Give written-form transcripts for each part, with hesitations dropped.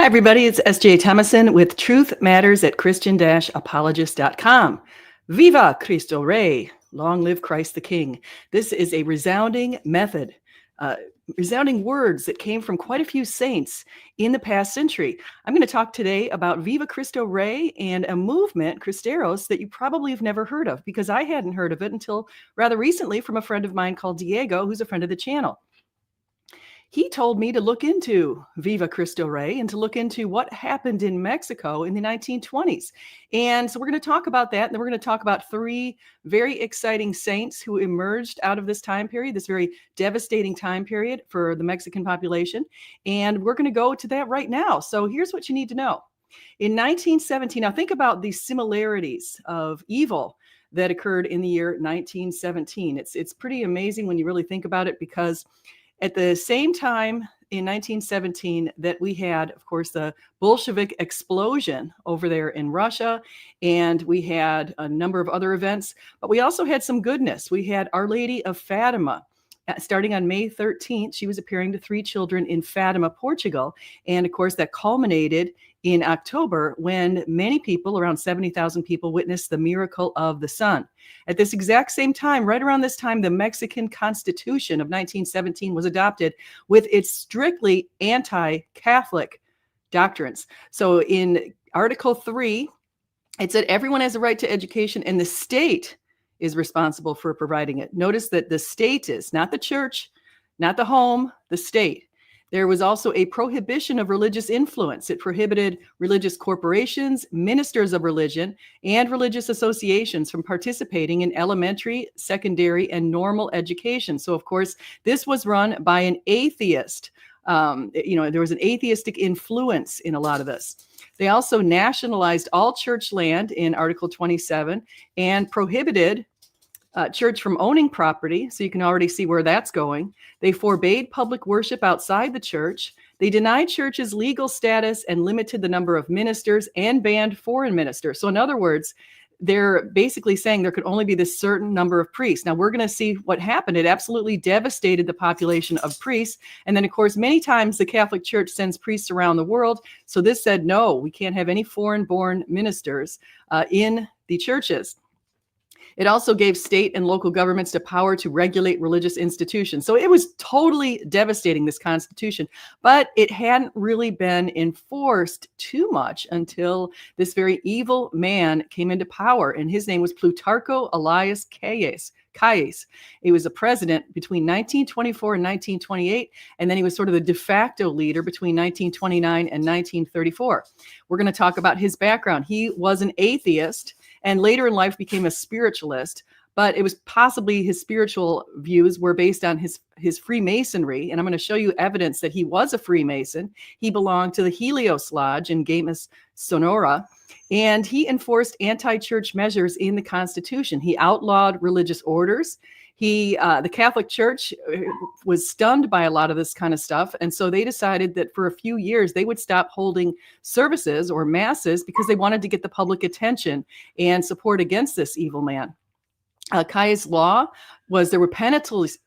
everybody. It's S.J. Thomason with Truth Matters at Christian-apologist.com. Viva Cristo Rey. Long live Christ the King. This is a resounding method, resounding words that came from quite a few saints in the past century. I'm going to talk today about Viva Cristo Rey and a movement, Cristeros, that you probably have never heard of, because I hadn't heard of it until rather recently from a friend of mine called Diego, who's a friend of the channel. He told me to look into Viva Cristo Rey and to look into what happened in Mexico in the 1920s. And so we're going to talk about that. And then we're going to talk about three very exciting saints who emerged out of this time period, this very devastating time period for the Mexican population. And we're going to go to that right now. So here's what you need to know. In 1917, now think about the similarities of evil that occurred in the year 1917. It's pretty amazing when you really think about it, because at the same time in 1917 that we had, of course, the Bolshevik explosion over there in Russia, and we had a number of other events, but we also had some goodness. We had Our Lady of Fatima. Starting on May 13th, she was appearing to 3 children in Fatima, Portugal. And of course, that culminated in October when many people, around 70,000 people, witnessed the miracle of the sun. At this exact same time, right around this time, the Mexican Constitution of 1917 was adopted with its strictly anti-Catholic doctrines. So in Article 3, it said everyone has a right to education and the state is responsible for providing it. Notice that the state is, not the church, not the home, the state. There was also a prohibition of religious influence. It prohibited religious corporations, ministers of religion, and religious associations from participating in elementary, secondary, and normal education. So, of course, this was run by an atheist. There was an atheistic influence in a lot of this. They also nationalized all church land in Article 27 and prohibited church from owning property. So you can already see where that's going. They forbade public worship outside the church. They denied churches legal status and limited the number of ministers and banned foreign ministers. So in other words, they're basically saying there could only be this certain number of priests. Now we're going to see what happened. It absolutely devastated the population of priests. And then, of course, many times the Catholic Church sends priests around the world. So this said, no, we can't have any foreign-born ministers in the churches. It also gave state and local governments the power to regulate religious institutions. So it was totally devastating, this constitution, but it hadn't really been enforced too much until this very evil man came into power, and his name was Plutarco Elias Calles. He was a president between 1924 and 1928, and then he was sort of the de facto leader between 1929 and 1934. We're going to talk about his background. He was an atheist, and later in life became a spiritualist, but it was possibly his spiritual views were based on his Freemasonry. And I'm going to show you evidence that he was a Freemason. He belonged to the Helios Lodge in Gamos, Sonora, and he enforced anti-church measures in the Constitution. He outlawed religious orders. The Catholic Church was stunned by a lot of this kind of stuff. And so they decided that for a few years, they would stop holding services or masses because they wanted to get the public attention and support against this evil man. Calles' law was there were penalties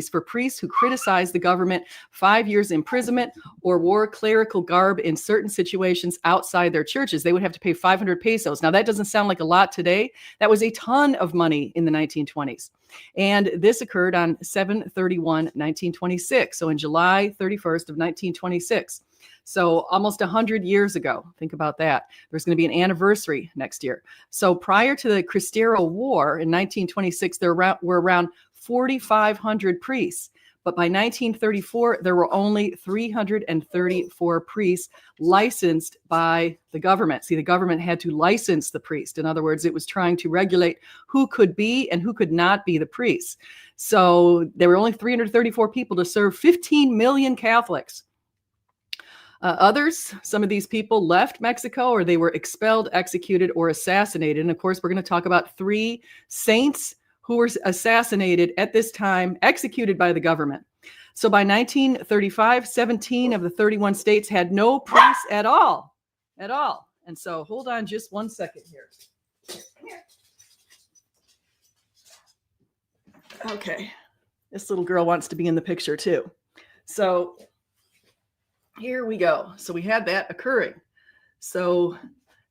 for priests who criticized the government, 5 years imprisonment, or wore clerical garb in certain situations outside their churches. They would have to pay 500 pesos. Now, that doesn't sound like a lot today. That was a ton of money in the 1920s. And this occurred on 7/31/1926. So in July 31st of 1926. So almost 100 years ago. Think about that. There's going to be an anniversary next year. So prior to the Cristero War in 1926, there were around 4,500 priests. But by 1934, there were only 334 priests licensed by the government. See, the government had to license the priest. In other words, it was trying to regulate who could be and who could not be the priest. So there were only 334 people to serve 15 million Catholics. Some of these people left Mexico, or they were expelled, executed, or assassinated. And of course, we're going to talk about 3 saints who were assassinated at this time, executed by the government. So by 1935, 17 of the 31 states had no priests at all. And so hold on just one second here. Okay. This little girl wants to be in the picture too. So here we go. So we had that occurring. So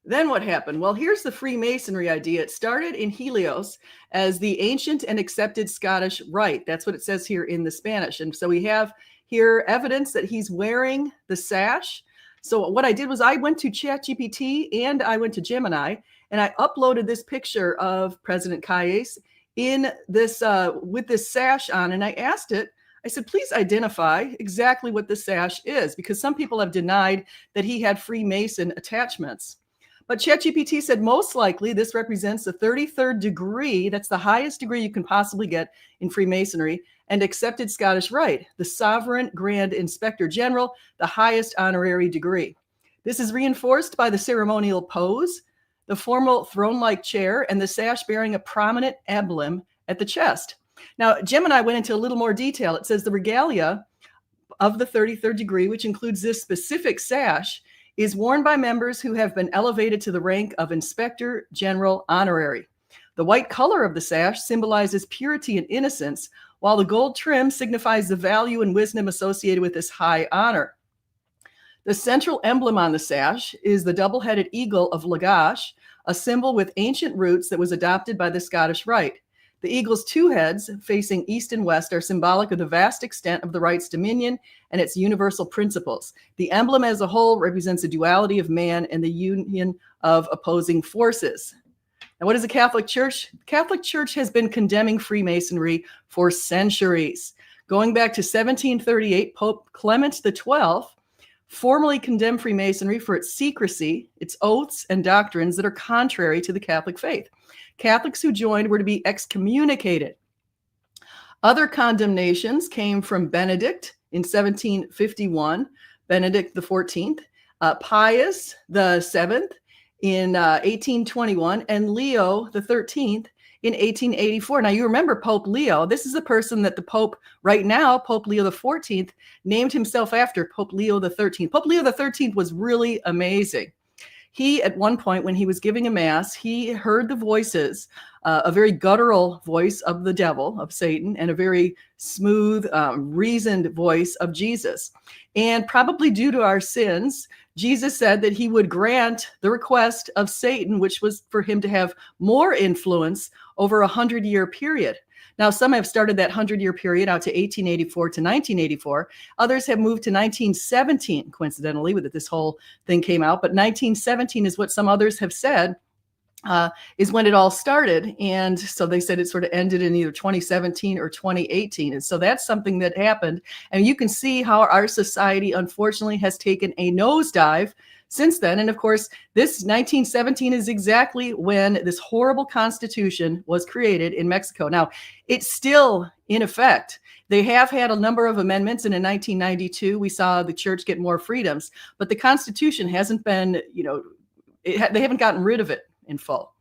then what happened? Well, here's the Freemasonry idea. It started in Helios as the ancient and accepted Scottish rite. That's what it says here in the Spanish. And so we have here evidence that he's wearing the sash. So what I did was I went to ChatGPT and I went to Gemini and I uploaded this picture of President Calles in this with this sash on, and I asked it, I said, please identify exactly what the sash is, because some people have denied that he had Freemason attachments. But ChatGPT said most likely this represents the 33rd degree. That's the highest degree you can possibly get in Freemasonry and accepted Scottish rite, the Sovereign Grand Inspector General, the highest honorary degree. This is reinforced by the ceremonial pose, the formal throne-like chair, and the sash bearing a prominent emblem at the chest. Now, Gemini went into a little more detail. It says the regalia of the 33rd degree, which includes this specific sash, is worn by members who have been elevated to the rank of Inspector General Honorary. The white color of the sash symbolizes purity and innocence, while the gold trim signifies the value and wisdom associated with this high honor. The central emblem on the sash is the double-headed eagle of Lagash, a symbol with ancient roots that was adopted by the Scottish Rite. The eagle's two heads, facing east and west, are symbolic of the vast extent of the Rite's dominion and its universal principles. The emblem as a whole represents the duality of man and the union of opposing forces. Now, what is the Catholic Church? The Catholic Church has been condemning Freemasonry for centuries. Going back to 1738, Pope Clement XII formally condemned Freemasonry for its secrecy, its oaths, and doctrines that are contrary to the Catholic faith. Catholics who joined were to be excommunicated. Other condemnations came from Benedict in 1751, Benedict XIV, Pius VII in 1821, and Leo XIII in 1884. Now, you remember Pope Leo. This is the person that the Pope right now, Pope Leo XIV, named himself after, Pope Leo XIII. Pope Leo XIII was really amazing. He, at one point, when he was giving a mass, he heard the voices, a very guttural voice of the devil, of Satan, and a very smooth, reasoned voice of Jesus. And probably due to our sins, Jesus said that he would grant the request of Satan, which was for him to have more influence over a 100-year period. Now, some have started that 100-year period out to 1884 to 1984. Others have moved to 1917, coincidentally, with this whole thing came out. But 1917 is what some others have said is when it all started. And so they said it sort of ended in either 2017 or 2018. And so that's something that happened. And you can see how our society, unfortunately, has taken a nosedive since then. And of course, this 1917 is exactly when this horrible constitution was created in Mexico. Now, it's still in effect. They have had a number of amendments, and in 1992, we saw the church get more freedoms, but the Constitution hasn't been, they haven't gotten rid of it in full.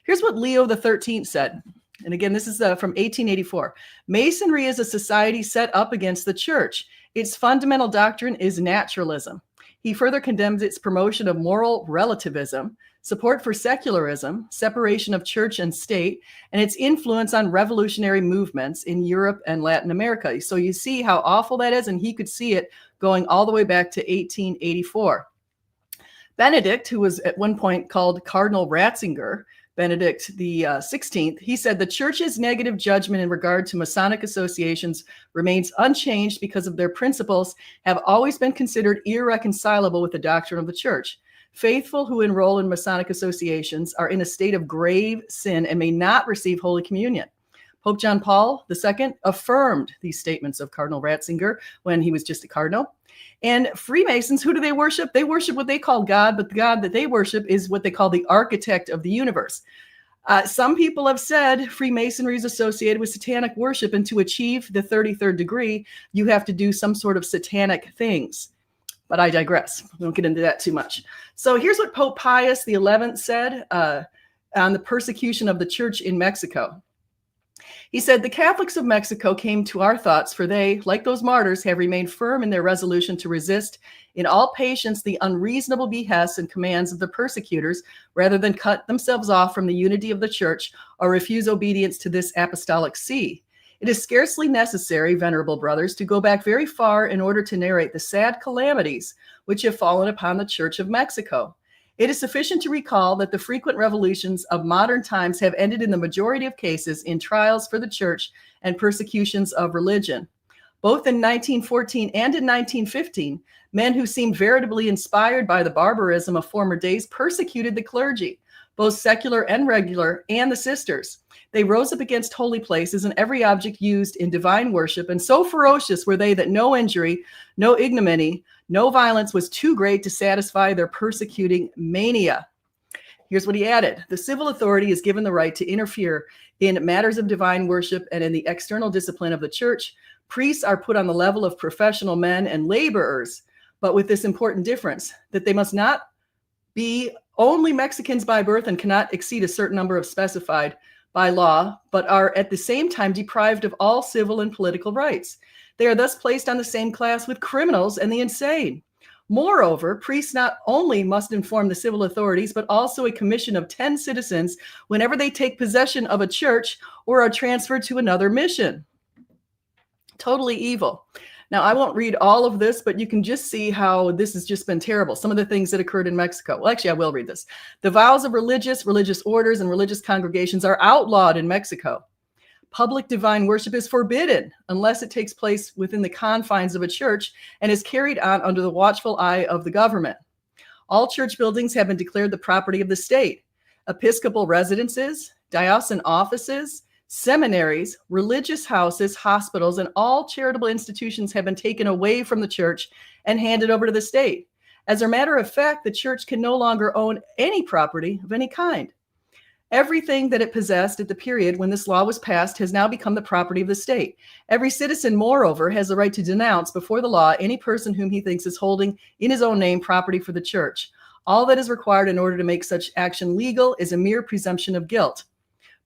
Here's what Leo XIII said. And again, this is from 1884. Masonry is a society set up against the church. Its fundamental doctrine is naturalism. He further condemns its promotion of moral relativism, support for secularism, separation of church and state, and its influence on revolutionary movements in Europe and Latin America. So you see how awful that is, and he could see it going all the way back to 1884. Benedict, who was at one point called Cardinal Ratzinger, Benedict the 16th, he said the church's negative judgment in regard to Masonic associations remains unchanged because of their principles have always been considered irreconcilable with the doctrine of the church. Faithful who enroll in Masonic associations are in a state of grave sin and may not receive Holy Communion. Pope John Paul II affirmed these statements of Cardinal Ratzinger when he was just a cardinal. And Freemasons, who do they worship? They worship what they call God, but the God that they worship is what they call the architect of the universe. Some people have said Freemasonry is associated with satanic worship, and to achieve the 33rd degree, you have to do some sort of satanic things. But I digress. We won't get into that too much. So here's what Pope Pius XI said on the persecution of the church in Mexico. He said, the Catholics of Mexico came to our thoughts, for they, like those martyrs, have remained firm in their resolution to resist in all patience the unreasonable behests and commands of the persecutors, rather than cut themselves off from the unity of the church or refuse obedience to this apostolic see. It is scarcely necessary, venerable brothers, to go back very far in order to narrate the sad calamities which have fallen upon the Church of Mexico. It is sufficient to recall that the frequent revolutions of modern times have ended in the majority of cases in trials for the church and persecutions of religion. Both in 1914 and in 1915, men who seemed veritably inspired by the barbarism of former days persecuted the clergy, both secular and regular, and the sisters. They rose up against holy places and every object used in divine worship, and so ferocious were they that no injury, no ignominy, no violence was too great to satisfy their persecuting mania. Here's what he added. The civil authority is given the right to interfere in matters of divine worship and in the external discipline of the church. Priests are put on the level of professional men and laborers, but with this important difference, that they must not be only Mexicans by birth and cannot exceed a certain number of specified by law, but are at the same time deprived of all civil and political rights. They are thus placed on the same class with criminals and the insane. Moreover, priests not only must inform the civil authorities, but also a commission of 10 citizens whenever they take possession of a church or are transferred to another mission. Totally evil. Now, I won't read all of this, but you can just see how this has just been terrible. Some of the things that occurred in Mexico. Well, actually, I will read this. The vows of religious orders, and religious congregations are outlawed in Mexico. Public divine worship is forbidden unless it takes place within the confines of a church and is carried on under the watchful eye of the government. All church buildings have been declared the property of the state. Episcopal residences, diocesan offices, seminaries, religious houses, hospitals, and all charitable institutions have been taken away from the church and handed over to the state. As a matter of fact, the church can no longer own any property of any kind. Everything that it possessed at the period when this law was passed has now become the property of the state. Every citizen, moreover, has the right to denounce before the law any person whom he thinks is holding in his own name property for the church. All that is required in order to make such action legal is a mere presumption of guilt.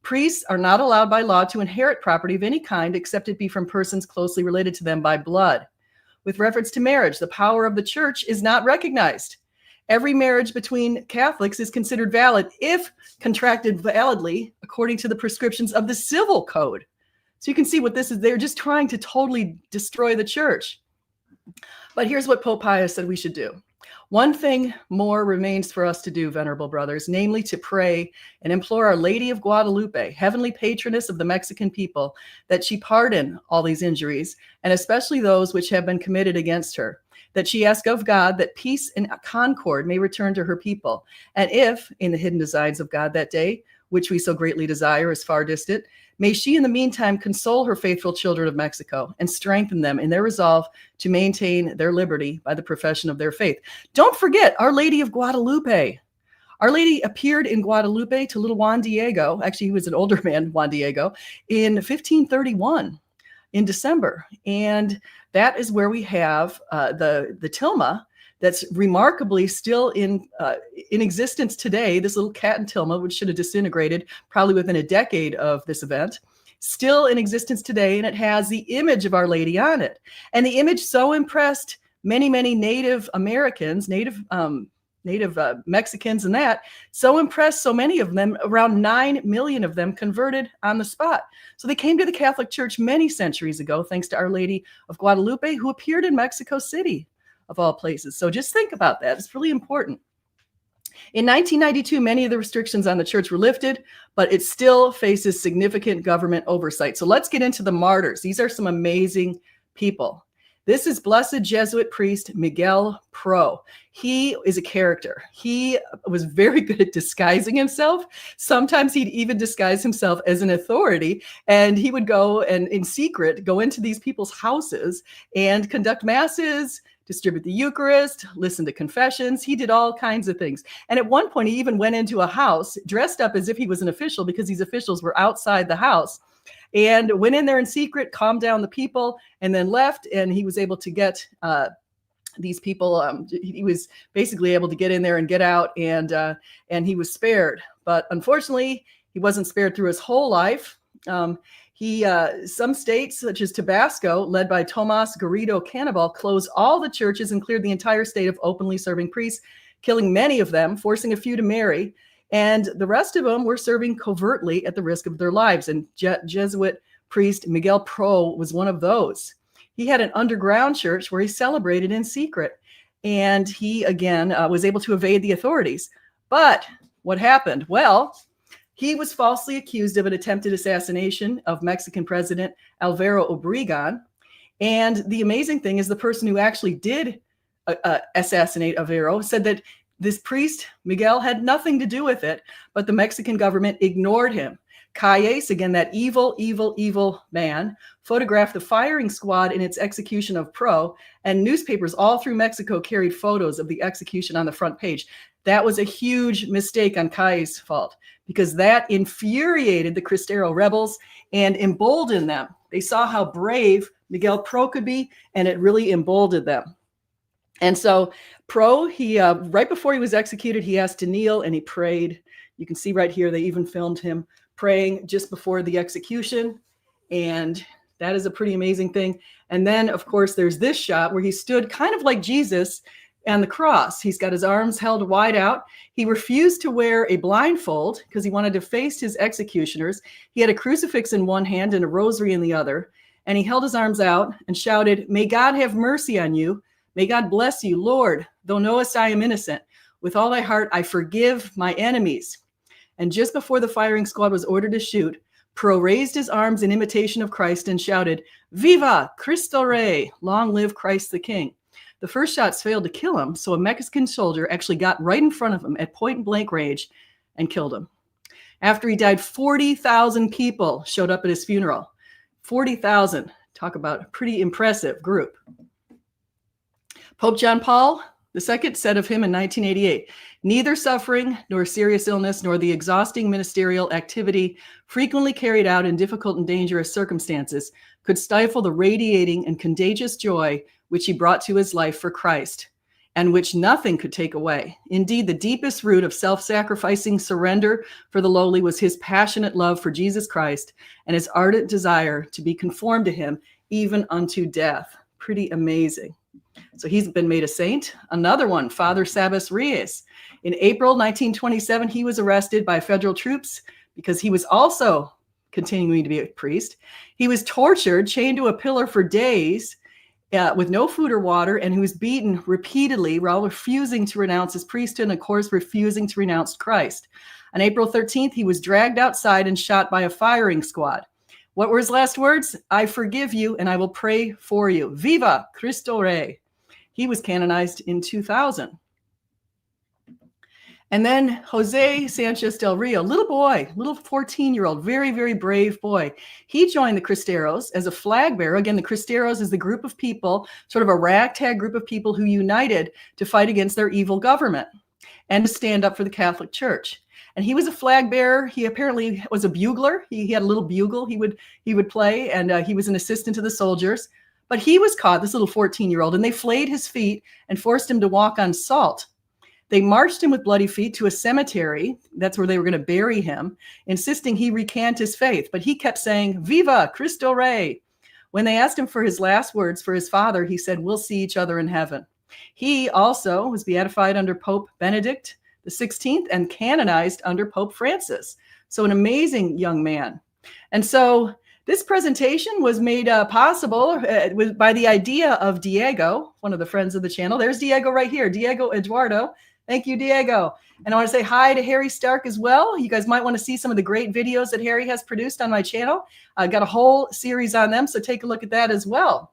Priests are not allowed by law to inherit property of any kind except it be from persons closely related to them by blood. With reference to marriage, the power of the church is not recognized. Every marriage between Catholics is considered valid if contracted validly according to the prescriptions of the civil code. So you can see what this is. They're just trying to totally destroy the church. But here's what Pope Pius said we should do. One thing more remains for us to do, venerable brothers, namely to pray and implore Our Lady of Guadalupe, heavenly patroness of the Mexican people, that she pardon all these injuries, and especially those which have been committed against her, that she ask of God that peace and concord may return to her people. And if, in the hidden designs of God that day, which we so greatly desire is far distant, may she in the meantime console her faithful children of Mexico and strengthen them in their resolve to maintain their liberty by the profession of their faith. Don't forget Our Lady of Guadalupe. Our Lady appeared in Guadalupe to little Juan Diego. Actually, he was an older man, Juan Diego, in 1531 in December. And that is where we have the tilma that's remarkably still in existence today. This little cat and tilma, which should have disintegrated probably within a decade of this event, still in existence today, and it has the image of Our Lady on it. And the image so impressed many, many Native Americans, Native Mexicans and that, so impressed so many of them, around 9 million of them converted on the spot. So they came to the Catholic Church many centuries ago, thanks to Our Lady of Guadalupe, who appeared in Mexico City, of all places. So just think about that. It's really important. In 1992, many of the restrictions on the church were lifted, but it still faces significant government oversight. So let's get into the martyrs. These are some amazing people. This is Blessed Jesuit priest Miguel Pro. He is a character. He was very good at disguising himself. Sometimes he'd even disguise himself as an authority, and he would go and in secret go into these people's houses and conduct masses, distribute the Eucharist, listen to confessions. He did all kinds of things. And at one point, he even went into a house dressed up as if he was an official, because these officials were outside the house, and went in there in secret, calmed down the people, and then left. And he was able to get these people. He was basically able to get in there and get out, and he was spared. But unfortunately, he wasn't spared through his whole life. Some states, such as Tabasco, led by Tomas Garrido Cannibal, closed all the churches and cleared the entire state of openly serving priests, killing many of them, forcing a few to marry. And the rest of them were serving covertly at the risk of their lives. And Jesuit priest Miguel Pro was one of those. He had an underground church where he celebrated in secret. And he, again, was able to evade the authorities. But what happened? Well, he was falsely accused of an attempted assassination of Mexican President Alvaro Obregón. And the amazing thing is the person who actually did assassinate Alvaro said that this priest, Miguel, had nothing to do with it, but the Mexican government ignored him. Calles, again, that evil, evil, evil man, photographed the firing squad in its execution of Pro, and newspapers all through Mexico carried photos of the execution on the front page. That was a huge mistake on Calles' fault, because that infuriated the Cristero rebels and emboldened them. They saw how brave Miguel Pro could be, and it really emboldened them. And so Pro, he right before he was executed, he asked to kneel and he prayed. You can see right here, they even filmed him praying just before the execution. And that is a pretty amazing thing. And then, of course, there's this shot where he stood kind of like Jesus on the cross. He's got his arms held wide out. He refused to wear a blindfold because he wanted to face his executioners. He had a crucifix in one hand and a rosary in the other. And he held his arms out and shouted, "May God have mercy on you. May God bless you, Lord. Thou knowest I am innocent. With all thy heart, I forgive my enemies." And just before the firing squad was ordered to shoot, Pro raised his arms in imitation of Christ and shouted, "Viva Cristo Rey, long live Christ the King." The first shots failed to kill him, so a Mexican soldier actually got right in front of him at point blank range and killed him. After he died, 40,000 people showed up at his funeral. 40,000. Talk about a pretty impressive group. Pope John Paul II said of him in 1988, "Neither suffering nor serious illness nor the exhausting ministerial activity frequently carried out in difficult and dangerous circumstances could stifle the radiating and contagious joy which he brought to his life for Christ, and which nothing could take away. Indeed, the deepest root of self-sacrificing surrender for the lowly was his passionate love for Jesus Christ and his ardent desire to be conformed to him even unto death." Pretty amazing. So he's been made a saint. Another one, Father Sabes Reyes. In April 1927, he was arrested by federal troops because he was also continuing to be a priest. He was tortured, chained to a pillar for days with no food or water, and he was beaten repeatedly while refusing to renounce his priesthood and, of course, refusing to renounce Christ. On April 13th, he was dragged outside and shot by a firing squad. What were his last words? "I forgive you and I will pray for you. Viva Cristo Rey." He was canonized in 2000. And then Jose Sanchez del Rio, little boy, little 14-year-old, very, very brave boy. He joined the Cristeros as a flag bearer. Again, the Cristeros is the group of people, sort of a ragtag group of people who united to fight against their evil government and to stand up for the Catholic Church. And he was a flag bearer. He apparently was a bugler. He had a little bugle he would play, and he was an assistant to the soldiers. But he was caught, this little 14-year-old, and they flayed his feet and forced him to walk on salt. They marched him with bloody feet to a cemetery. That's where they were going to bury him, insisting he recant his faith. But he kept saying, "Viva Cristo Rey." When they asked him for his last words for his father, he said, "We'll see each other in heaven." He also was beatified under Pope Benedict XVI and canonized under Pope Francis. So an amazing young man. And so this presentation was made possible by the idea of Diego, one of the friends of the channel. There's Diego right here, Diego Eduardo. Thank you, Diego. And I want to say hi to Harry Stark as well. You guys might want to see some of the great videos that Harry has produced on my channel. I've got a whole series on them, so take a look at that as well.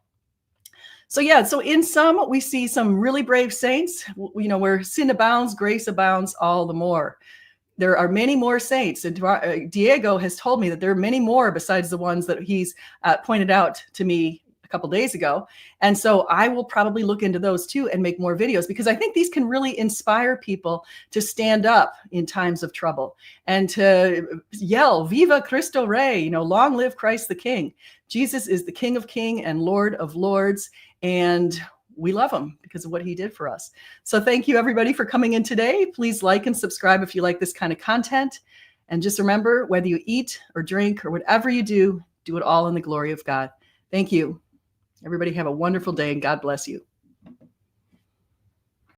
So yeah, so in sum, we see some really brave saints, you know, where sin abounds, grace abounds all the more. There are many more saints, and Diego has told me that there are many more besides the ones that he's pointed out to me a couple days ago. And so I will probably look into those too and make more videos, because I think these can really inspire people to stand up in times of trouble and to yell, "Viva Cristo Rey," you know, long live Christ the King. Jesus is the King of Kings and Lord of Lords, and we love him because of what he did for us. So thank you everybody for coming in today. Please like and subscribe if you like this kind of content. And just remember, whether you eat or drink or whatever you do it all in the glory of God. Thank you. Everybody have a wonderful day and God bless you.